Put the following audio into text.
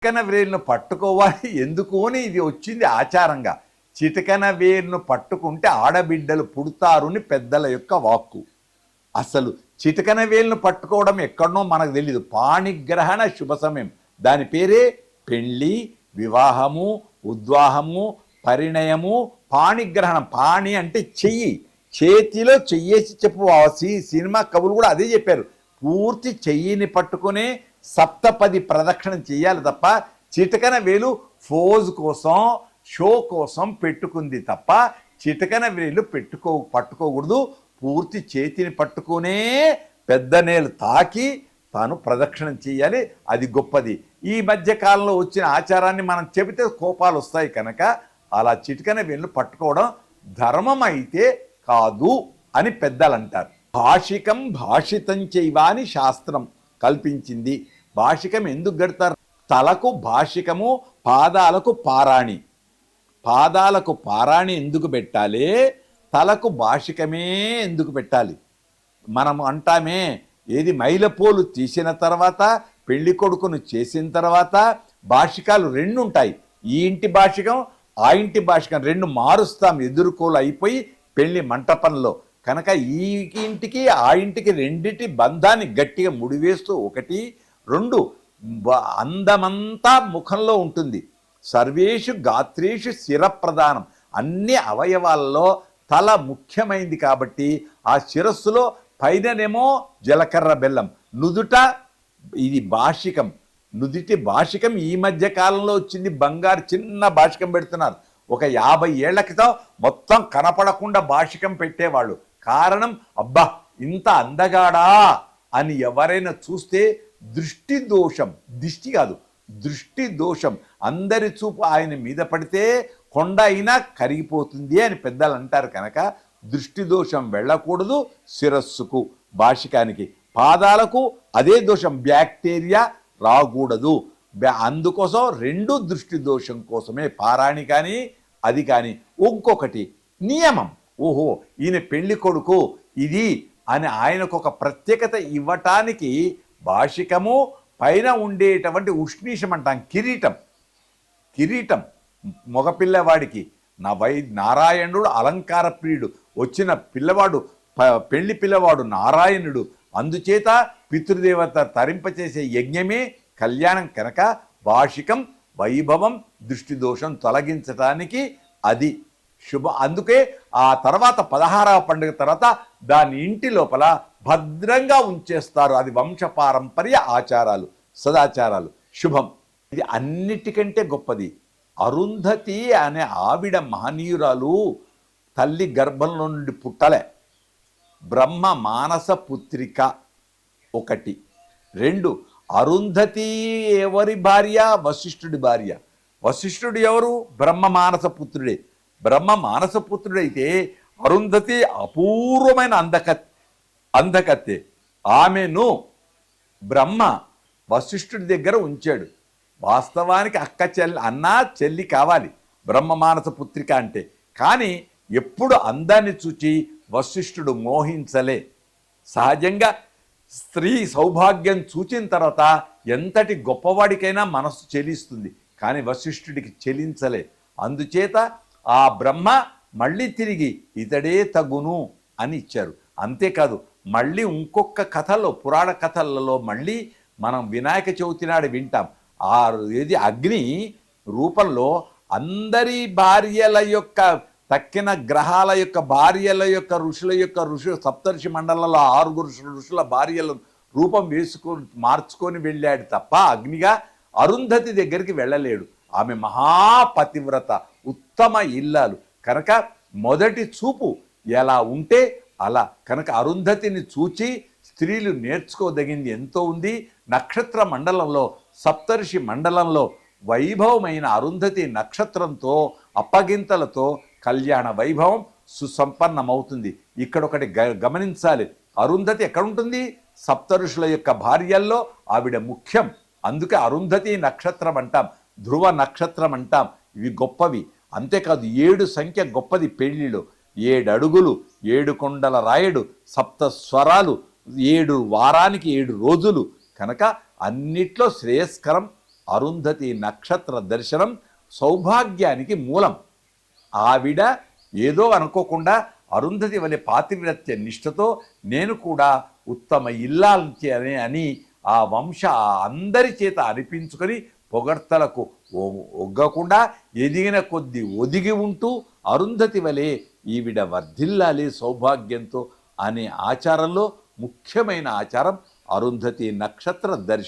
చిటికన వేలును పట్టుకోవాలి ఎందుకు అని ఇది వచ్చింది ఆచారంగా. చిటికన వేలును పట్టుకుంటే ఆడబిడ్డలు పుడతారుని పెద్దల యొక్క వాక్కు. అసలు చిటికన వేలును పట్టుకోవడం ఎక్కడనో మనకు తెలియదు. పాణిగ్రహణ శుభ సమయం, దాని పేరే పెళ్ళి, వివాహము, ఉద్వాహము, పరిణయము. పాణిగ్రహణం, పాణి అంటే చెయ్యి, చేతిలో చెయ్యేసి చెప్పు. సినిమా కవులు కూడా అదే చెప్పారు. పూర్తి చెయ్యిని పట్టుకునే సప్తపది ప్రదక్షిణ చేయాలి తప్ప చిటికన వేలు ఫోజ్ కోసం, షో కోసం పెట్టుకుంది తప్ప చిటికన వేలు పట్టుకోకూడదు. పూర్తి చేతిని పట్టుకునే పెద్ద నేలు తాకి తాను ప్రదక్షిణం చేయాలి. అది గొప్పది. ఈ మధ్య కాలంలో వచ్చిన ఆచారాన్ని మనం చెబితే కోపాలు వస్తాయి కనుక అలా చిటికన వేలు పట్టుకోవడం ధర్మం అయితే కాదు అని పెద్దలు అంటారు. భాషికం భాషితం చేయవ అని శాస్త్రం కల్పించింది. భాషికం ఎందుకు కడతారు? తలకు భాషికము, పాదాలకు పారాణి. పాదాలకు పారాణి ఎందుకు పెట్టాలి? తలకు భాషికమే ఎందుకు పెట్టాలి? మనం అంటామే, ఏది మైలపోలు తీసిన తర్వాత, పెళ్లి కొడుకును చేసిన తర్వాత భాషికాలు రెండు ఉంటాయి. ఈ ఇంటి భాషికం, ఆ ఇంటి భాషికం రెండు మారుస్తాం ఎదుర్కోలు అయిపోయి పెళ్లి మంటపంలో. కనుక ఈ ఇంటికి ఆ ఇంటికి రెండిటి బంధాన్ని గట్టిగా ముడివేస్తూ, ఒకటి రెండు అందమంతా ముఖంలో ఉంటుంది. సర్వేషు గాత్రేషు శిరప్రధానం, అన్ని అవయవాల్లో తల ముఖ్యమైంది కాబట్టి ఆ శిరస్సులో పైననేమో జీలకర్ర బెల్లం, నుదుట ఇది భాషికం, నుదిటి భాషికం. ఈ మధ్య కాలంలో వచ్చింది బంగారు చిన్న భాషికం పెడుతున్నారు. ఒక 50 ఏళ్ల క్రితం మొత్తం కనపడకుండా భాషికం పెట్టేవాళ్ళు. కారణం, అబ్బా ఇంత అందగాడా అని ఎవరైనా చూస్తే దృష్టి దోషం, దిష్టి కాదు దృష్టి దోషం, అందరి చూపు ఆయన మీద పడితే కొండ అయినా కరిగిపోతుంది అని పెద్దలు అంటారు. కనుక దృష్టి దోషం వెళ్ళకూడదు శిరస్సుకు, భాషికానికి. పాదాలకు అదే దోషం, బ్యాక్టీరియా రాకూడదు. అందుకోసం రెండు దృష్టి దోషం కోసమే పారాణి కానీ అది కానీ. ఇంకొకటి నియమం, ఓహో ఈయన పెళ్లి కొడుకు ఇది అని ఆయనకు ఒక ప్రత్యేకత ఇవ్వటానికి భాషికము, పైన ఉండేటువంటి ఉష్ణీషం అంటాం కిరీటం. కిరీటం మగపిల్లవాడికి నారాయణుడు అలంకార ప్రియుడు, వచ్చిన పిల్లవాడు పెళ్లి పిల్లవాడు నారాయణుడు. అందుచేత పితృదేవత తరింపచేసే యజ్ఞమే కళ్యాణం. కనుక భాషికం వైభవం, దృష్టి దోషం తొలగించటానికి అది శుభం. అందుకే ఆ తర్వాత 16వ పండుగ తర్వాత దాని ఇంటి లోపల భద్రంగా ఉంచేస్తారు. అది వంశపారంపర్య ఆచారాలు, సదాచారాలు, శుభం. ఇది అన్నిటికంటే గొప్పది. అరుంధతి అనే ఆవిడ మహనీయురాలు, తల్లి గర్భంలో నుండి పుట్టలే, బ్రహ్మ మానస పుత్రిక. ఒకటి. రెండు, అరుంధతి ఎవరి భార్య? వశిష్ఠుడి భార్య. వశిష్ఠుడు ఎవరు? బ్రహ్మ మానస పుత్రుడే. బ్రహ్మ మానస పుత్రుడైతే అరుంధతి అపూర్వమైన అందకత్తె. ఆమెను బ్రహ్మ వశిష్ఠుడి దగ్గర ఉంచాడు. వాస్తవానికి అన్న చెల్లి కావాలి బ్రహ్మ మానస పుత్రిక అంటే. కానీ ఎప్పుడు అందాన్ని చూచి వశిష్ఠుడు మోహించలే. సహజంగా స్త్రీ సౌభాగ్యం చూచిన తర్వాత ఎంతటి గొప్పవాడికైనా మనస్సు చెలిస్తుంది, కానీ వశిష్ఠుడికి చెలించలే. అందుచేత ఆ బ్రహ్మ మళ్ళీ తిరిగి ఇతడే తగును అని ఇచ్చారు. అంతేకాదు మళ్ళీ ఇంకొక కథలో, పురాణ కథలలో మళ్ళీ మనం వినాయక చవితి నాడు వింటాం. ఏది అగ్ని రూపంలో అందరి భార్యల యొక్క తక్కిన గ్రహాల యొక్క భార్యల యొక్క ఋషుల సప్తర్షి మండలంలో 6 ఋషుల భార్యల రూపం మార్చుకొని వెళ్ళాడు తప్ప అగ్నిగా అరుంధతి దగ్గరికి వెళ్ళలేడు. ఆమె మహాపతివ్రత, ఉత్తమ ఇల్లాలు. కనుక మొదటి చూపు ఎలా ఉంటే అలా. కనుక అరుంధతిని చూచి స్త్రీలు నేర్చుకోదగింది ఎంతో ఉంది. నక్షత్ర మండలంలో, సప్తర్షి మండలంలో వైభవమైన అరుంధతి నక్షత్రంతో, అప్పగింతలతో కళ్యాణ వైభవం సుసంపన్నమవుతుంది. ఇక్కడ ఒకటి గమనించాలి, అరుంధతి ఎక్కడుంటుంది? సప్తఋషుల యొక్క భార్యల్లో ఆవిడ ముఖ్యం. అందుకే అరుంధతి నక్షత్రం అంటాం, ధ్రువ నక్షత్రం అంటాం. ఇవి గొప్పవి. అంతేకాదు 7 సంఖ్య గొప్పది. పెళ్లిలో 7 అడుగులు, 7 కొండల రాయడు, 7 స్వరాలు, 7 వారానికి 7 రోజులు. కనుక అన్నిట్లో శ్రేయస్కరం అరుంధతి నక్షత్ర దర్శనం సౌభాగ్యానికి మూలం. ఆవిడ ఏదో అనుకోకుండా అరుంధతి వలె పాతివ్రత్య నిష్ఠతో నేను కూడా ఉత్తమ ఇల్లాల్ని అని ఆ వంశ అందరి చేత అనిపించుకొని పొగడ్తలకు ఒగ్గకుండా ఎదిగిన కొద్దీ ఒదిగి ఉంటూ అరుంధతి వలె ఈవిడ వర్ధిల్లాలి సౌభాగ్యంతో అనే ఆచారంలో ముఖ్యమైన ఆచారం అరుంధతి నక్షత్ర దర్శనం.